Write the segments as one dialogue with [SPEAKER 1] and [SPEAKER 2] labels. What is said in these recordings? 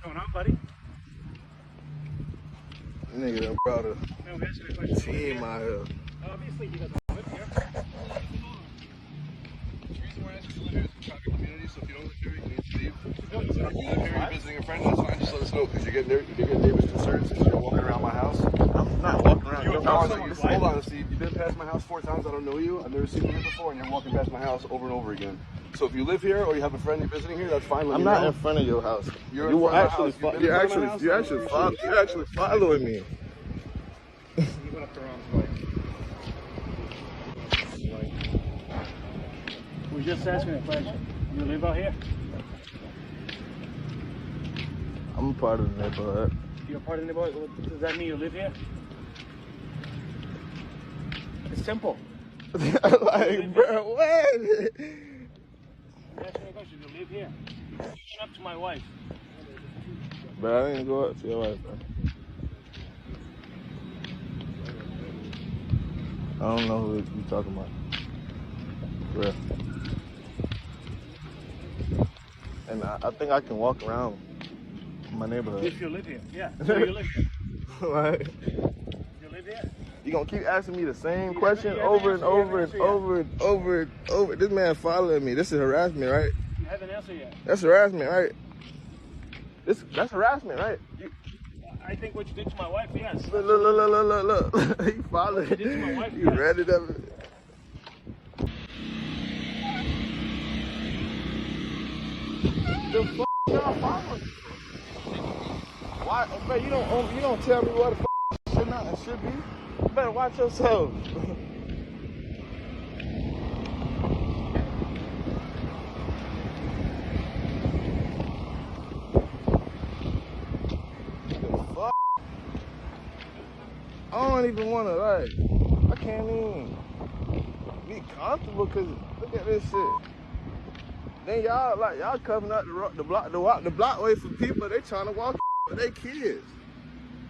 [SPEAKER 1] going on, buddy?
[SPEAKER 2] Nigga done brought a
[SPEAKER 1] No, answer the question.
[SPEAKER 2] team out here.
[SPEAKER 1] Obviously, he doesn't live here.
[SPEAKER 2] The reason why I asked you to live here is we're trying to community, so if you don't live here, you need to leave. If you live here, you're visiting a friend, that's fine, just let us know, because you're getting neighbors concerned since you're walking around my house. I'm not walking around your house. Hold on, Steve. You've been past my house 4 times, I don't know you, I've never seen you here before, and you're walking past my house over and over again. So if you live here or you have a friend you're visiting here, that's fine.
[SPEAKER 3] I'm not in front of your house.
[SPEAKER 2] You're
[SPEAKER 3] actually following me.
[SPEAKER 1] You went up the wrong way. We're just asking a question. You live out here?
[SPEAKER 3] I'm a part of the neighborhood.
[SPEAKER 1] You're part of the neighborhood? Does that mean you live here? It's simple.
[SPEAKER 3] Like, bro, what?
[SPEAKER 1] I'm asking a question. You live here? You went up to my wife.
[SPEAKER 3] But I didn't go up to your wife, bro. I don't know who you talking about. For real. And I think I can walk around my neighborhood.
[SPEAKER 1] If you live here, yeah. So you live here.
[SPEAKER 3] Like,
[SPEAKER 1] You live here?
[SPEAKER 3] you gonna keep asking me the same question over and over and over and over and over. This man following me. This is harassment, right?
[SPEAKER 1] You haven't answered yet.
[SPEAKER 3] That's harassment, right? That's harassment, right?
[SPEAKER 1] I think what you did to my wife, yes.
[SPEAKER 3] Look. He followed.
[SPEAKER 1] What you did to my wife,
[SPEAKER 3] You
[SPEAKER 1] yes.
[SPEAKER 3] read it up. The fuck y'all following? Why? Bro, you don't tell me what the fuck should not and should be. You better watch yourself. I don't even want to, like, I can't even be comfortable because look at this shit. Then y'all covering up the block way for people. They trying to walk with their kids.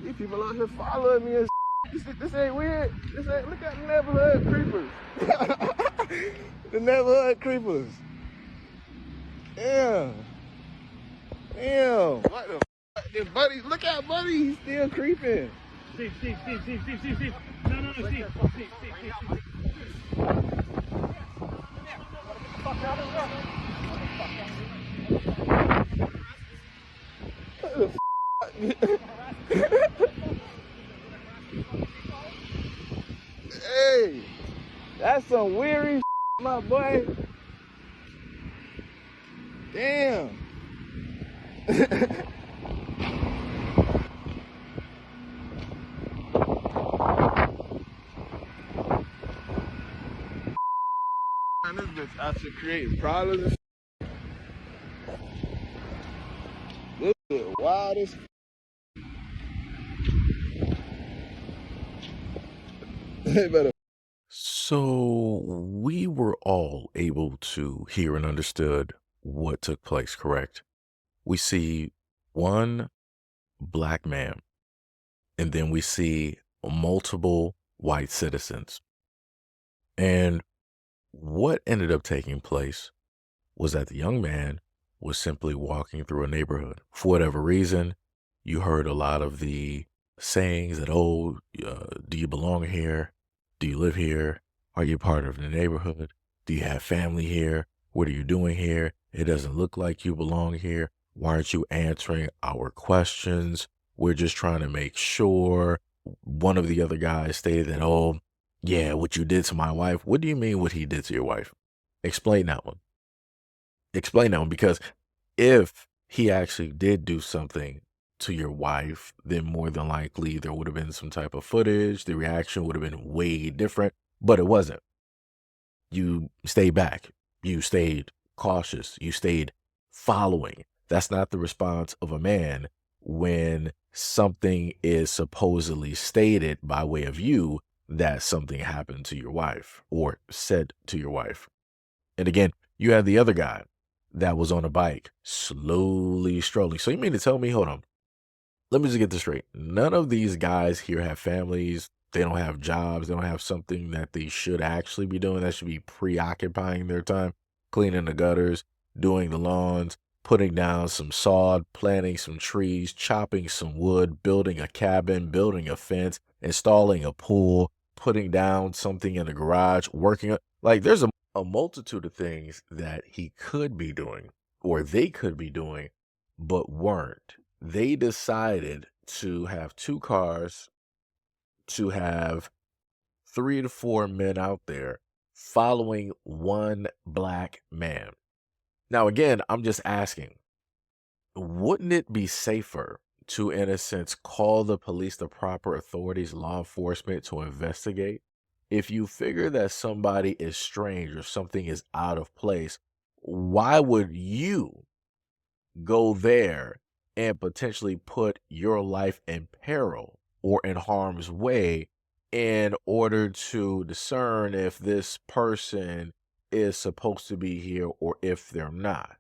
[SPEAKER 3] These people out here following me and this ain't weird. Look at the neighborhood creepers. The neighborhood creepers. Damn. What the fuck? Then Buddy, look at Buddy, he's still creeping.
[SPEAKER 1] Steve. No, Steve.
[SPEAKER 3] Hey, that's some weary my boy. Damn. Man, this bitch out here creating problems. This shit wild as They better.
[SPEAKER 4] So we were all able to hear and understood what took place, correct? We see one black man, and then we see multiple white citizens. And what ended up taking place was that the young man was simply walking through a neighborhood. For whatever reason, you heard a lot of the sayings that, oh, do you belong here? Do you live here? Are you part of the neighborhood? Do you have family here? What are you doing here? It doesn't look like you belong here. Why aren't you answering our questions? We're just trying to make sure. One of the other guys stated that, oh, yeah, what you did to my wife. What do you mean what he did to your wife? Explain that one. Explain that one, because if he actually did do something to your wife, then more than likely there would have been some type of footage. The reaction would have been way different, but it wasn't. You stayed back. You stayed cautious. You stayed following. That's not the response of a man when something is supposedly stated by way of you that something happened to your wife or said to your wife. And again, you have the other guy that was on a bike slowly strolling. So you mean to tell me, hold on, let me just get this straight. None of these guys here have families. They don't have jobs. They don't have something that they should actually be doing that should be preoccupying their time, cleaning the gutters, doing the lawns, putting down some sod, planting some trees, chopping some wood, building a cabin, building a fence, installing a pool, putting down something in the garage, like there's a multitude of things that he could be doing or they could be doing, but weren't. They decided to have 2 cars, to have 3 to 4 men out there following one black man. Now, again, I'm just asking, wouldn't it be safer to, in a sense, call the police, the proper authorities, law enforcement to investigate? If you figure that somebody is strange or something is out of place, why would you go there and potentially put your life in peril or in harm's way in order to discern if this person is supposed to be here or if they're not?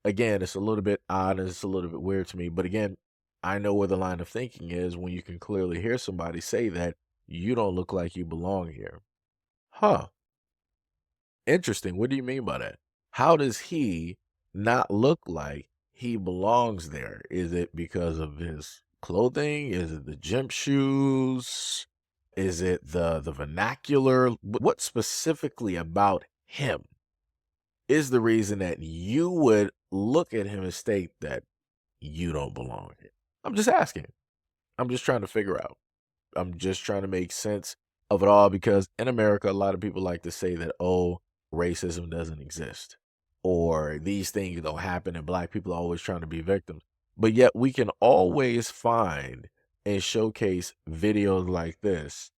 [SPEAKER 4] Again, it's a little bit odd and it's a little bit weird to me. But again, I know where the line of thinking is when you can clearly hear somebody say that you don't look like you belong here. Huh. Interesting. What do you mean by that? How does he not look like he belongs there? Is it because of his clothing? Is it the gym shoes? Is it the vernacular? What specifically about him is the reason that you would look at him and state that you don't belong here? I'm just asking. I'm just trying to figure out. I'm just trying to make sense of it all because in America, a lot of people like to say that, oh, racism doesn't exist or these things don't happen and black people are always trying to be victims. But yet we can always find and showcase videos like this,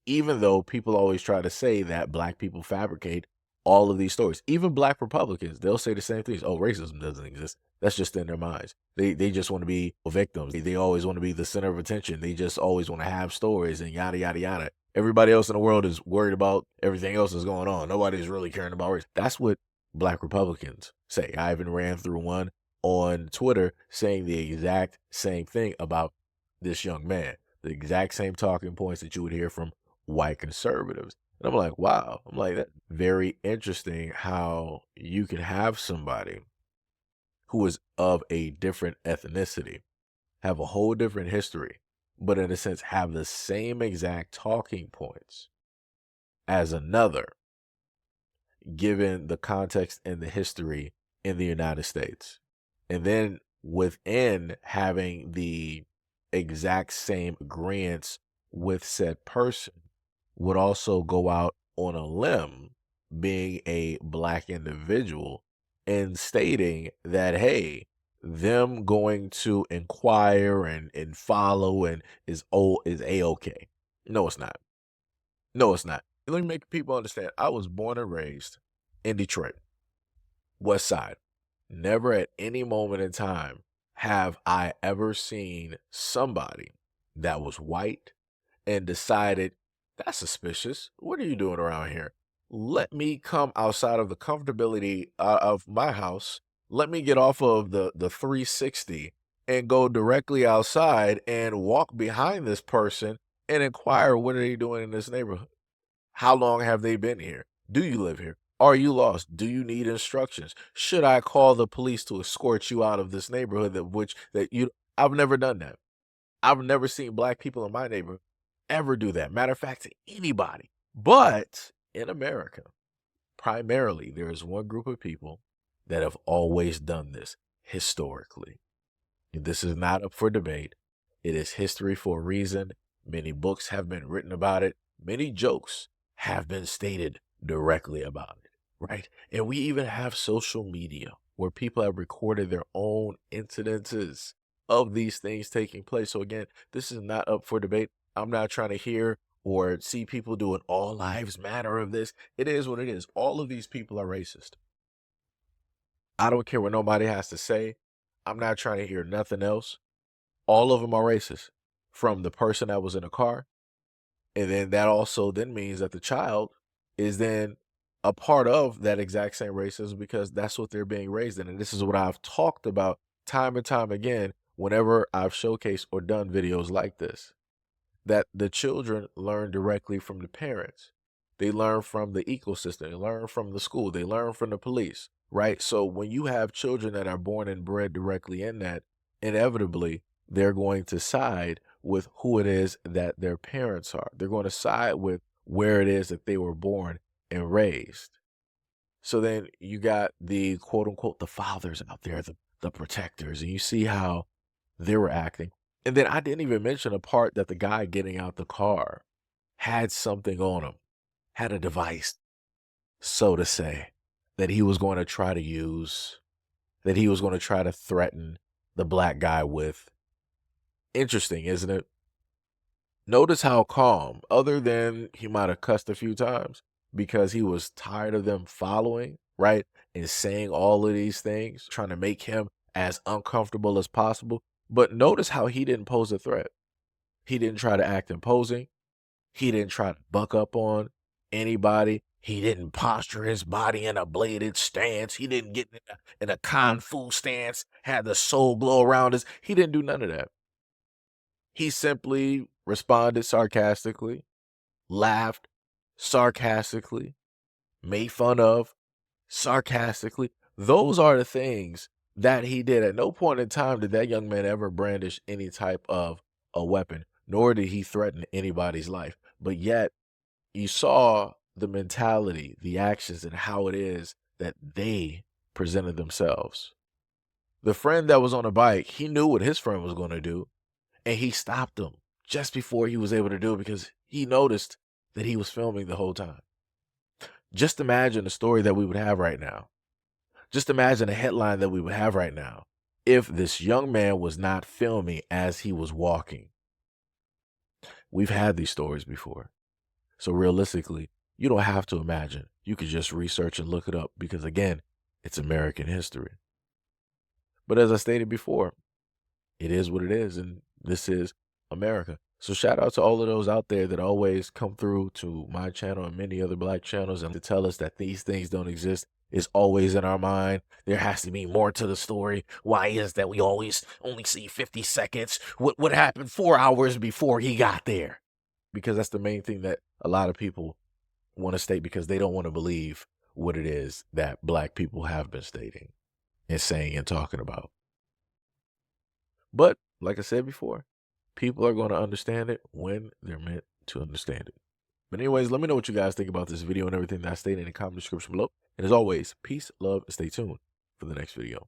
[SPEAKER 4] even though people always try to say that black people fabricate all of these stories. Even black Republicans, they'll say the same things. Oh, racism doesn't exist. That's just in their minds. They just want to be victims. They always want to be the center of attention. They just always want to have stories and yada, yada, yada. Everybody else in the world is worried about everything else that's going on. Nobody's really caring about race. That's what black Republicans say. I even ran through one on Twitter saying the exact same thing about this young man. The exact same talking points that you would hear from white conservatives. And I'm like, wow. I'm like, that's very interesting how you can have somebody who is of a different ethnicity, have a whole different history, but in a sense have the same exact talking points as another, given the context and the history in the United States. And then within having the exact same agreements with said person, would also go out on a limb, being a black individual, and stating that, hey, them going to inquire and follow and is A-okay. No, it's not. No, it's not. Let me make people understand. I was born and raised in Detroit, West Side. Never at any moment in time have I ever seen somebody that was white and decided, that's suspicious. What are you doing around here? Let me come outside of the comfortability of my house. Let me get off of the 360 and go directly outside and walk behind this person and inquire, what are they doing in this neighborhood? How long have they been here? Do you live here? Are you lost? Do you need instructions? Should I call the police to escort you out of this neighborhood I've never done that. I've never seen black people in my neighborhood ever do that. Matter of fact, to anybody. But in America, primarily, there is one group of people that have always done this historically. This is not up for debate. It is history for a reason. Many books have been written about it. Many jokes have been stated directly about it, right? And we even have social media where people have recorded their own incidences of these things taking place. So again, this is not up for debate. I'm not trying to hear or see people doing all lives matter of this. It is what it is. All of these people are racist. I don't care what nobody has to say. I'm not trying to hear nothing else. All of them are racist, from the person that was in a car. And then that also then means that the child is then a part of that exact same racism because that's what they're being raised in. And this is what I've talked about time and time again whenever I've showcased or done videos like this, that the children learn directly from the parents. They learn from the ecosystem. They learn from the school. They learn from the police, right? So when you have children that are born and bred directly in that, inevitably, they're going to side with who it is that their parents are. They're going to side with where it is that they were born and raised. So then you got the quote unquote, the fathers out there, the protectors, and you see how they were acting. And then I didn't even mention a part that the guy getting out the car had something on him, had a device, so to say, that he was going to try to use, that he was going to try to threaten the black guy with. Interesting, isn't it? Notice how calm, other than he might have cussed a few times because he was tired of them following, right? And saying all of these things, trying to make him as uncomfortable as possible. But notice how he didn't pose a threat. He didn't try to act imposing. He didn't try to buck up on anybody. He didn't posture his body in a bladed stance. He didn't get in a kung fu stance, had the soul glow around us. He didn't do none of that. He simply responded sarcastically, laughed sarcastically, made fun of sarcastically. Those are the things that he did. At no point in time did that young man ever brandish any type of a weapon, nor did he threaten anybody's life. But yet, you saw the mentality, the actions, and how it is that they presented themselves. The friend that was on a bike, he knew what his friend was going to do, and he stopped him just before he was able to do it because he noticed that he was filming the whole time. Just imagine the story that we would have right now. Just imagine a headline that we would have right now if this young man was not filming as he was walking. We've had these stories before. So realistically, you don't have to imagine. You could just research and look it up because, again, it's American history. But as I stated before, it is what it is, and this is America. So shout out to all of those out there that always come through to my channel and many other black channels and to tell us that these things don't exist. Is always in our mind. There has to be more to the story. Why is that we always only see 50 seconds? What happened 4 hours before he got there? Because that's the main thing that a lot of people want to state because they don't want to believe what it is that black people have been stating and saying and talking about. But like I said before, people are going to understand it when they're meant to understand it. But anyways, let me know what you guys think about this video and everything that I stated in the comment description below. And as always, peace, love, and stay tuned for the next video.